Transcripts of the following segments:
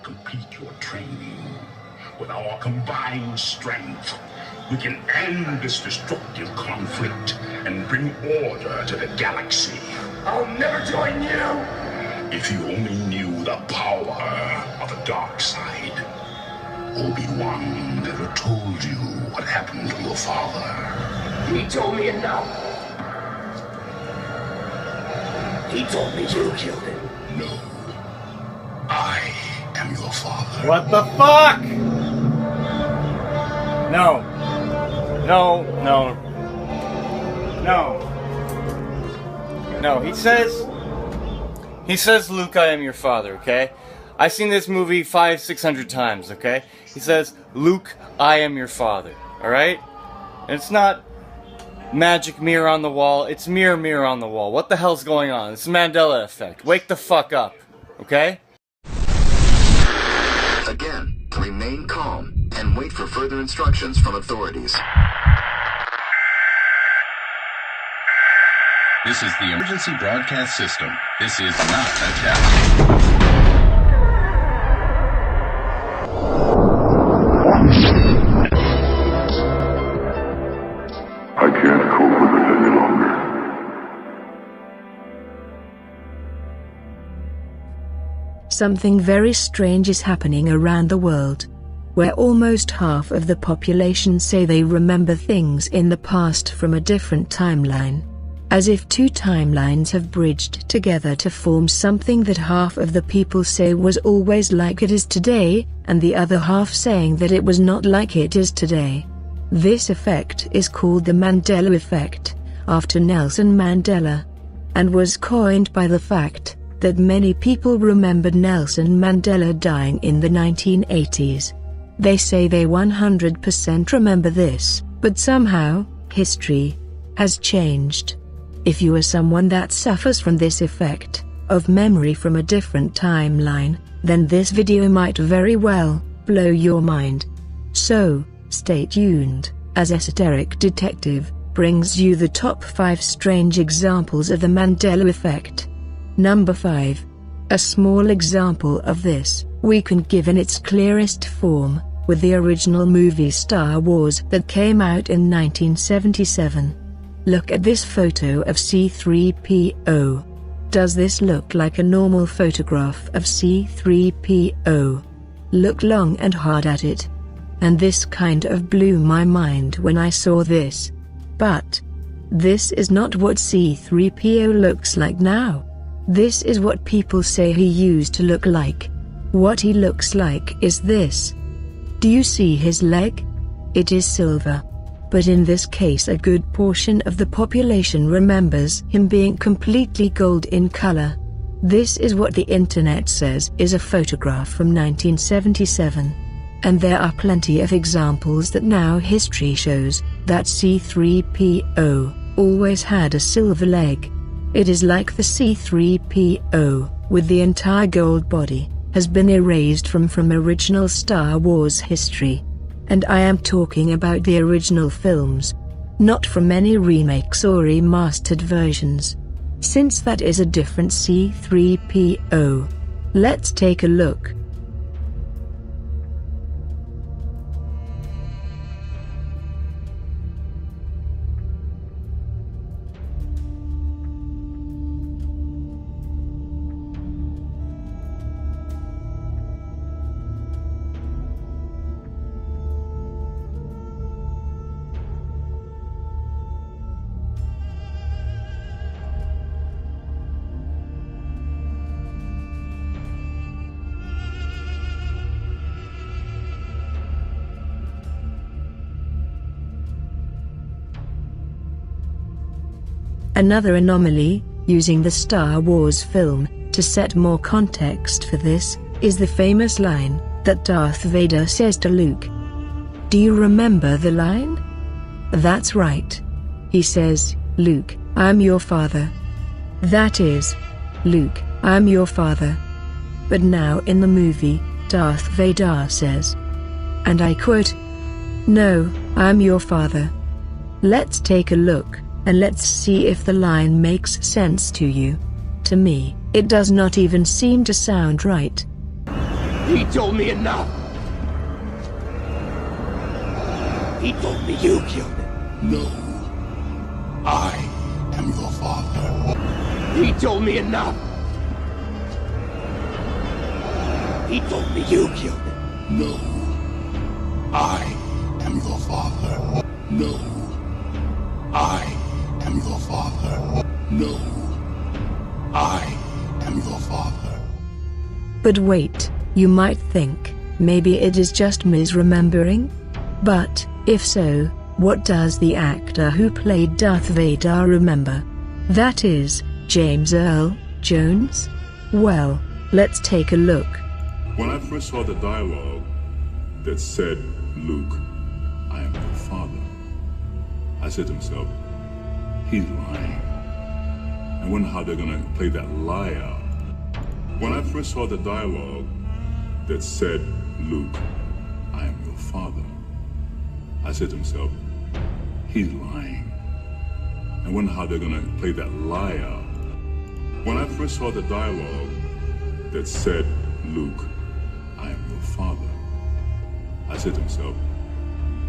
complete your training. With our combined strength, we can end this destructive conflict and bring order to the galaxy. I'll never join you! If you only knew the power of the dark side. Obi-Wan never told you what happened to your father. He told me enough. He told me you killed him. No. I am your father. What the fuck? No. No, no. No. No, he says, Luke, I am your father, okay? I've seen this movie 500-600 times, okay? He says, Luke, I am your father, alright? And it's not magic mirror on the wall, it's mirror, mirror on the wall. What the hell's going on? It's the Mandela effect. Wake the fuck up, okay? Again, remain calm and wait for further instructions from authorities. This is the emergency broadcast system. This is not a test. I can't cope with it any longer. Something very strange is happening around the world, where almost half of the population say they remember things in the past from a different timeline. As if two timelines have bridged together to form something that half of the people say was always like it is today, and the other half saying that it was not like it is today. This effect is called the Mandela effect, after Nelson Mandela, and was coined by the fact that many people remembered Nelson Mandela dying in the 1980s. They say they 100% remember this, but somehow, history has changed. If you are someone that suffers from this effect of memory from a different timeline, then this video might very well blow your mind. So, stay tuned, as Esoteric Detective brings you the top 5 strange examples of the Mandela effect. Number 5. A small example of this we can give in its clearest form with the original movie Star Wars that came out in 1977. Look at this photo of C-3PO. Does this look like a normal photograph of C-3PO? Look long and hard at it. And this kind of blew my mind when I saw this. But this is not what C-3PO looks like now. This is what people say he used to look like. What he looks like is this. Do you see his leg? It is silver. But in this case a good portion of the population remembers him being completely gold in color. This is what the internet says is a photograph from 1977. And there are plenty of examples that now history shows that C-3PO always had a silver leg. It is like the C-3PO, with the entire gold body, has been erased from original Star Wars history. And I am talking about the original films, not from any remakes or remastered versions, since that is a different C-3PO. Let's take a look. Another anomaly, using the Star Wars film to set more context for this, is the famous line that Darth Vader says to Luke. Do you remember the line? That's right. He says, Luke, I'm your father. That is, Luke, I'm your father. But now in the movie, Darth Vader says, and I quote, no, I'm your father. Let's take a look. And let's see if the line makes sense to you. To me, it does not even seem to sound right. He told me enough. He told me you killed him. No. I am your father. He told me enough. He told me you killed him. No. I am your father. No. I am your father. No. I am your father. But wait, you might think, maybe it is just misremembering? But, if so, what does the actor who played Darth Vader remember? That is, James Earl Jones? Well, let's take a look. When I first saw the dialogue that said, Luke, I am your father, I said to myself, he's lying. I wonder how they're gonna play that lie out. When I first saw the dialogue that said, Luke, I am your father, I said to myself, he's lying. I wonder how they're gonna play that lie out. When I first saw the dialogue that said, Luke, I am your father, I said to myself,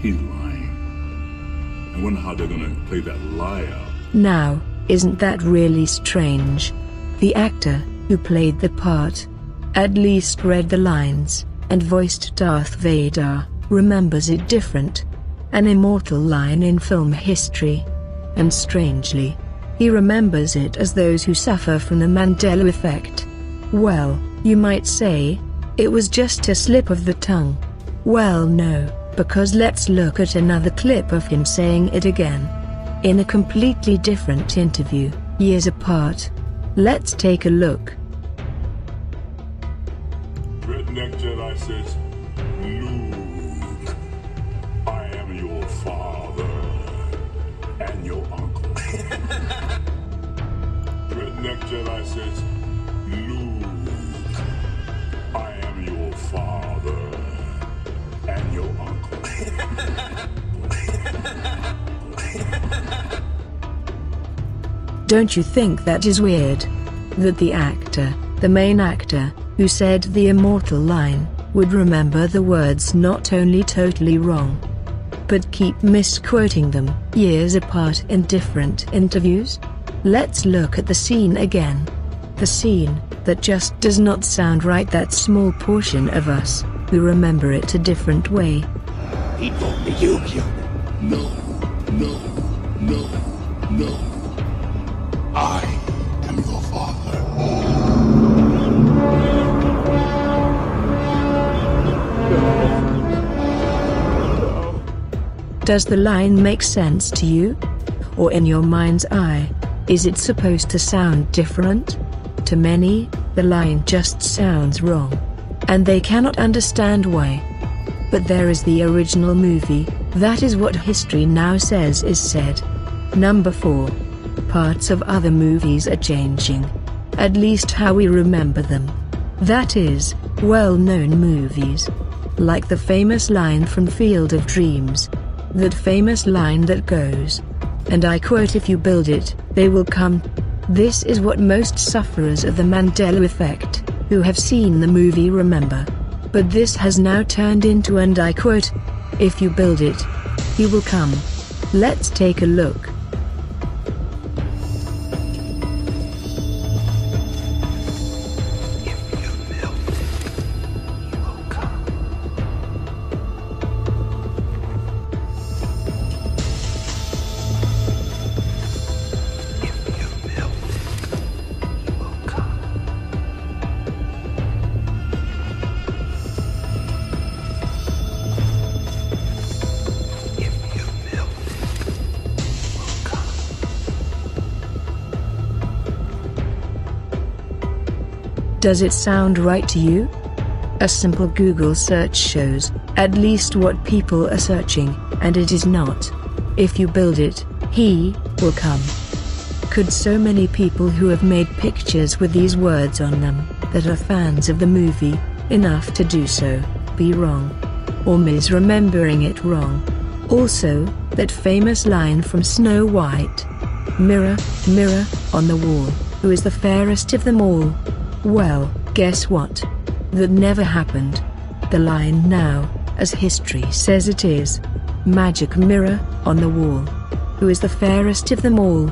he's lying. I wonder how they're gonna play that lie out. Now, isn't that really strange? The actor who played the part, at least read the lines, and voiced Darth Vader, remembers it different. An immortal line in film history. And strangely, he remembers it as those who suffer from the Mandela effect. Well, you might say, it was just a slip of the tongue. Well, no, because let's look at another clip of him saying it again. In a completely different interview, years apart. Let's take a look. Redneck Jedi says, Luke, I am your father and your uncle. Redneck Jedi says, Luke, I am your father and your uncle. Don't you think that is weird? That the actor, the main actor, who said the immortal line, would remember the words not only totally wrong, but keep misquoting them years apart in different interviews? Let's look at the scene again. The scene that just does not sound right, that small portion of us who remember it a different way. He told me you killed him. No, no, no, no. I am your father. Does the line make sense to you? Or in your mind's eye, is it supposed to sound different? To many, the line just sounds wrong. And they cannot understand why. But there is the original movie, that is what history now says is said. Number 4. Parts of other movies are changing. At least how we remember them. That is, well-known movies. Like the famous line from Field of Dreams. That famous line that goes, and I quote, if you build it, they will come. This is what most sufferers of the Mandela effect, who have seen the movie, remember. But this has now turned into, and I quote, if you build it, he will come. Let's take a look. Does it sound right to you? A simple Google search shows, at least what people are searching, and it is not. If you build it, he will come. Could so many people who have made pictures with these words on them, that are fans of the movie, enough to do so, be wrong? Or misremembering it wrong? Also, that famous line from Snow White. Mirror, mirror, on the wall, who is the fairest of them all? Well, guess what? that never happened. The line now, as history says it is. Magic mirror, on the wall. Who is the fairest of them all?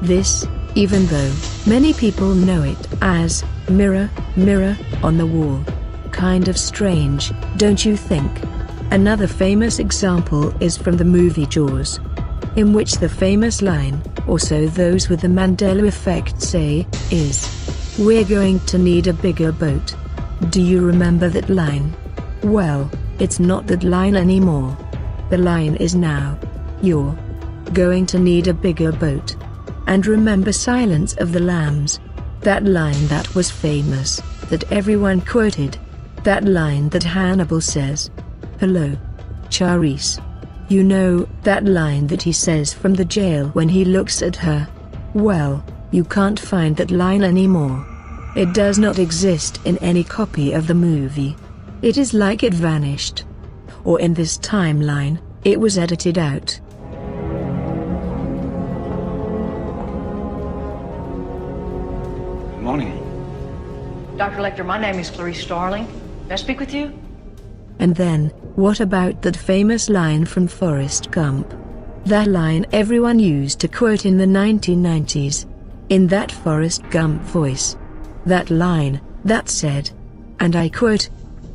This, even though many people know it as mirror, mirror, on the wall. Kind of strange, don't you think? Another famous example is from the movie Jaws, in which the famous line, or so those with the Mandela effect say, is, "We're going to need a bigger boat." Do you remember that line? Well, it's not that line anymore. The line is now, "You're going to need a bigger boat." And remember Silence of the Lambs? That line that was famous, that everyone quoted. That line that Hannibal says, "Hello, Charisse." You know, that line that he says from the jail when he looks at her? Well, you can't find that line anymore. It does not exist in any copy of the movie. It is like it vanished. Or in this timeline, it was edited out. Good morning. Dr. Lecter, my name is Clarice Starling. May I speak with you? And then, what about that famous line from Forrest Gump? That line everyone used to quote in the 1990s. In that Forrest Gump voice. That line, that said, and I quote,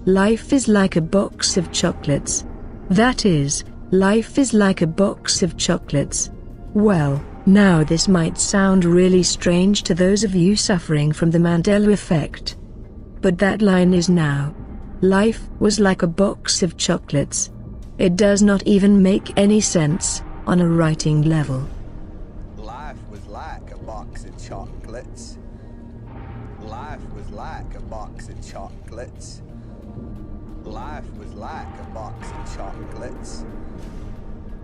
"Life is like a box of chocolates." That is, life is like a box of chocolates. Well, now this might sound really strange to those of you suffering from the Mandela effect. But that line is now, life was like a box of chocolates. It does not even make any sense, on a writing level. Life was like a box of chocolates. Life was like a box of chocolates. Life was like a box of chocolates.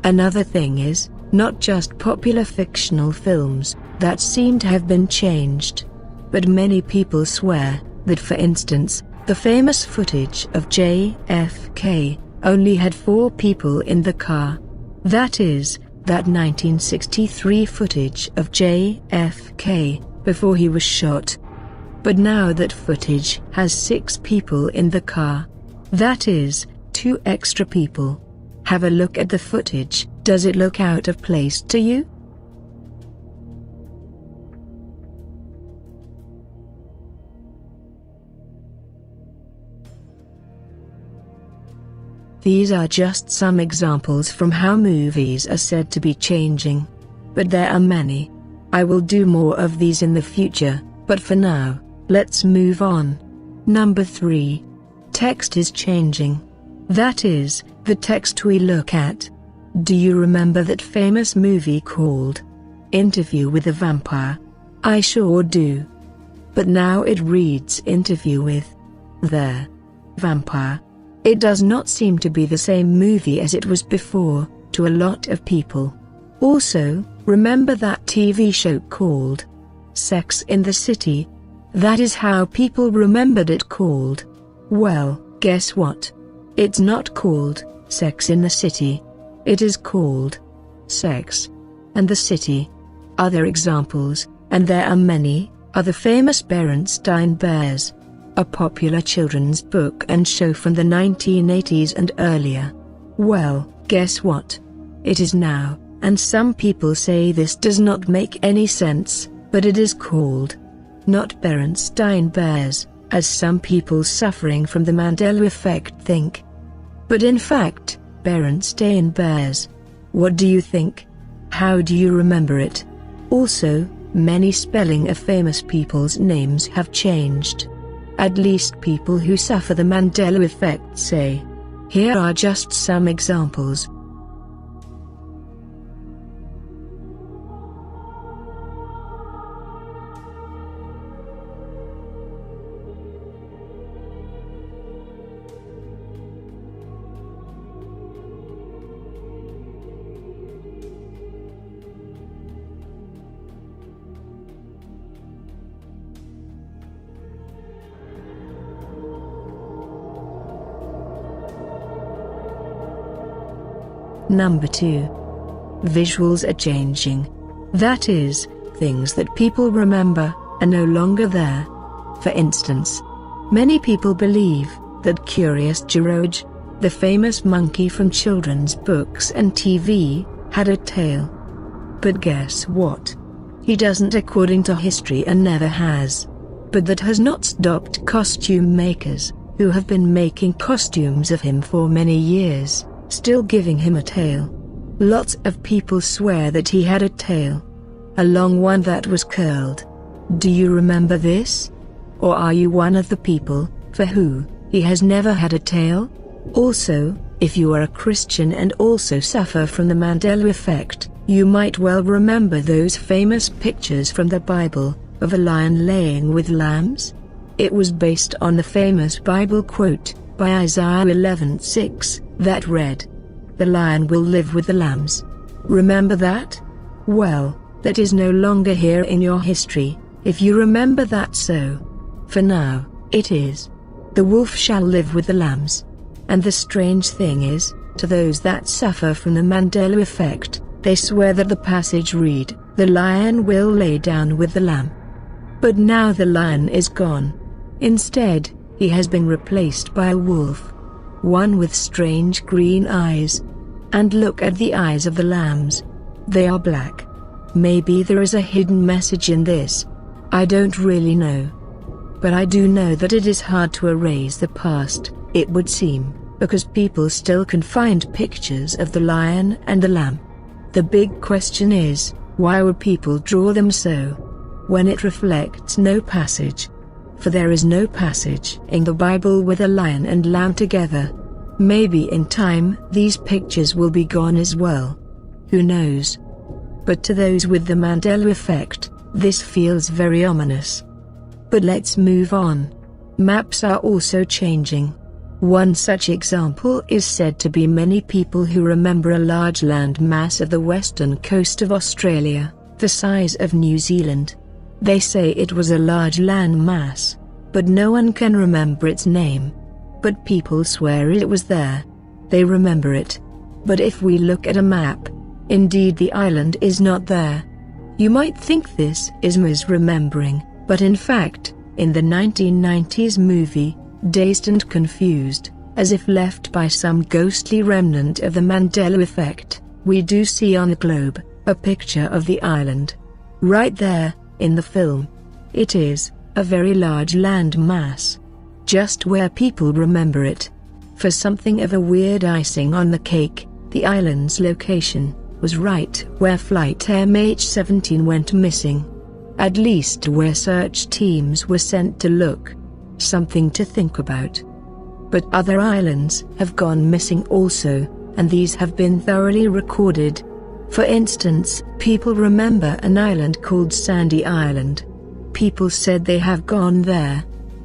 Another thing is, not just popular fictional films that seem to have been changed, but many people swear that, for instance, the famous footage of JFK only had 4 people in the car. That is, that 1963 footage of JFK before he was shot. But now that footage has 6 people in the car. That is, 2 extra people. Have a look at the footage. Does it look out of place to you? These are just some examples from how movies are said to be changing. But there are many. I will do more of these in the future, but for now, let's move on. Number 3. Text is changing. That is, the text we look at. Do you remember that famous movie called Interview with a Vampire? I sure do. But now it reads Interview with the Vampire. It does not seem to be the same movie as it was before, to a lot of people. Also, remember that TV show called Sex in the City? That is how people remembered it called. Well, guess what? It's not called Sex in the City. It is called Sex and the City. Other examples, and there are many, are the famous Berenstain Bears, a popular children's book and show from the 1980s and earlier. Well, guess what? It is now, and some people say this does not make any sense, but it is called not Berenstain Bears, as some people suffering from the Mandela effect think. But in fact, Berenstain Bears. What do you think? How do you remember it? Also, many spelling of famous people's names have changed. At least people who suffer the Mandela effect say. Here are just some examples. Number 2. Visuals are changing. That is, things that people remember are no longer there. For instance, Many people believe that Curious George, the famous monkey from children's books and TV, had a tail. But guess what? He doesn't according to history and never has. But that has not stopped costume makers, who have been making costumes of him for many years, still giving him a tail. Lots of people swear that he had a tail. A long one that was curled. Do you remember this? Or are you one of the people, for who, he has never had a tail? Also, if you are a Christian and also suffer from the Mandela effect, you might well remember those famous pictures from the Bible, of a lion laying with lambs? It was based on the famous Bible quote, by Isaiah 11:6, that read, "The lion will live with the lambs." Remember that? Well, that is no longer here in your history, if you remember that so. For now, it is. The wolf shall live with the lambs. And the strange thing is, to those that suffer from the Mandela effect, they swear that the passage read, "The lion will lay down with the lamb." But now the lion is gone. Instead, he has been replaced by a wolf. One with strange green eyes. And look at the eyes of the lambs. They are black. Maybe there is a hidden message in this. I don't really know. But I do know that it is hard to erase the past, it would seem, because people still can find pictures of the lion and the lamb. The big question is, why would people draw them so, when it reflects no passage? For there is no passage in the Bible with a lion and lamb together. Maybe in time these pictures will be gone as well. Who knows? But to those with the Mandela effect, this feels very ominous. But let's move on. Maps are also changing. One such example is said to be many people who remember a large land mass of the western coast of Australia, the size of New Zealand. They say it was a large land mass, but no one can remember its name. But people swear it was there. They remember it. But if we look at a map, indeed the island is not there. You might think this is misremembering, but in fact, in the 1990s movie, Dazed and Confused, as if left by some ghostly remnant of the Mandela effect, we do see on the globe, a picture of the island. Right there, in the film. It is a very large land mass. Just where people remember it. For something of a weird icing on the cake, the island's location was right where flight MH17 went missing. At least where search teams were sent to look. Something to think about. But other islands have gone missing also, and these have been thoroughly recorded. For instance, people remember an island called Sandy Island. People said they have gone there.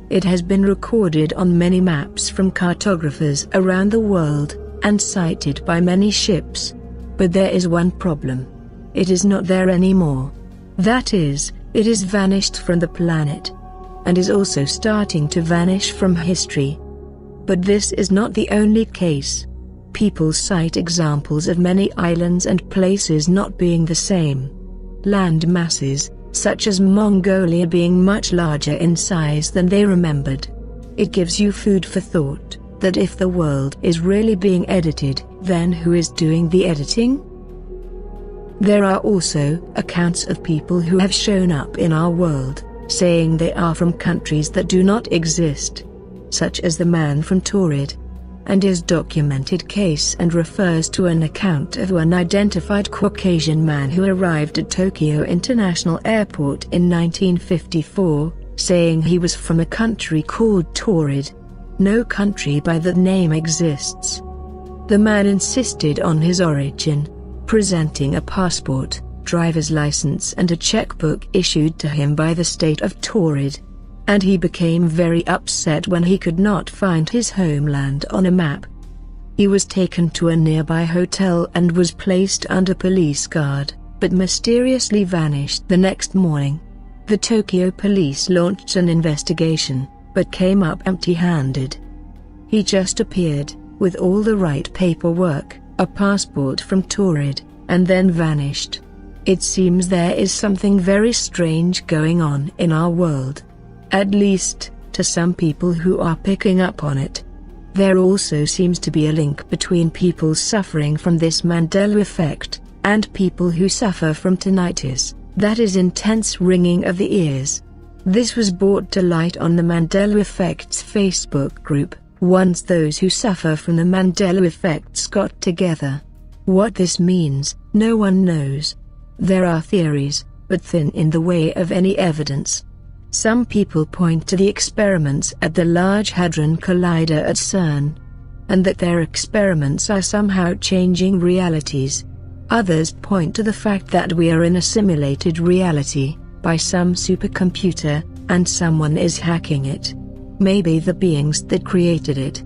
It has been recorded on many maps from cartographers around the world, and cited by many ships. But there is one problem. It is not there anymore. That is, it is vanished from the planet. And is also starting to vanish from history. But this is not the only case. People cite examples of many islands and places not being the same. Land masses, such as Mongolia, being much larger in size than they remembered. It gives you food for thought, that if the world is really being edited, then who is doing the editing? There are also accounts of people who have shown up in our world, saying they are from countries that do not exist, such as the man from Torrid, and his documented case and refers to an account of an unidentified Caucasian man who arrived at Tokyo International Airport in 1954, saying he was from a country called Torrid. No country by that name exists. The man insisted on his origin, presenting a passport, driver's license and a checkbook issued to him by the state of Torrid. And he became very upset when he could not find his homeland on a map. He was taken to a nearby hotel and was placed under police guard, but mysteriously vanished the next morning. The Tokyo police launched an investigation, but came up empty-handed. He just appeared, with all the right paperwork, a passport from Torrid, and then vanished. It seems there is something very strange going on in our world. At least, to some people who are picking up on it. There also seems to be a link between people suffering from this Mandela effect, and people who suffer from tinnitus, that is intense ringing of the ears. This was brought to light on the Mandela Effect's Facebook group, once those who suffer from the Mandela effects got together. What this means, no one knows. There are theories, but thin in the way of any evidence. Some people point to the experiments at the Large Hadron Collider at CERN, and that their experiments are somehow changing realities. Others point to the fact that we are in a simulated reality, by some supercomputer, and someone is hacking it. Maybe the beings that created it.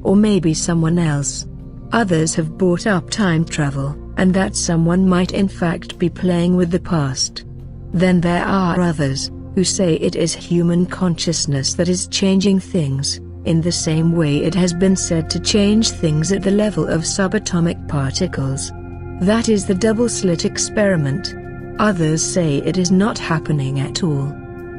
Or maybe someone else. Others have brought up time travel, and that someone might in fact be playing with the past. Then there are others, who say it is human consciousness that is changing things, in the same way it has been said to change things at the level of subatomic particles. That is the double-slit experiment. Others say it is not happening at all.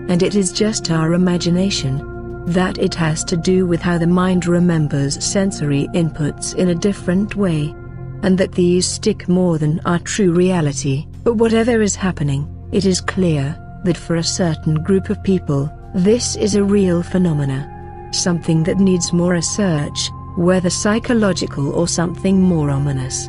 And it is just our imagination. That it has to do with how the mind remembers sensory inputs in a different way. And that these stick more than our true reality. But whatever is happening, it is clear that for a certain group of people, this is a real phenomena. Something that needs more research, whether psychological or something more ominous.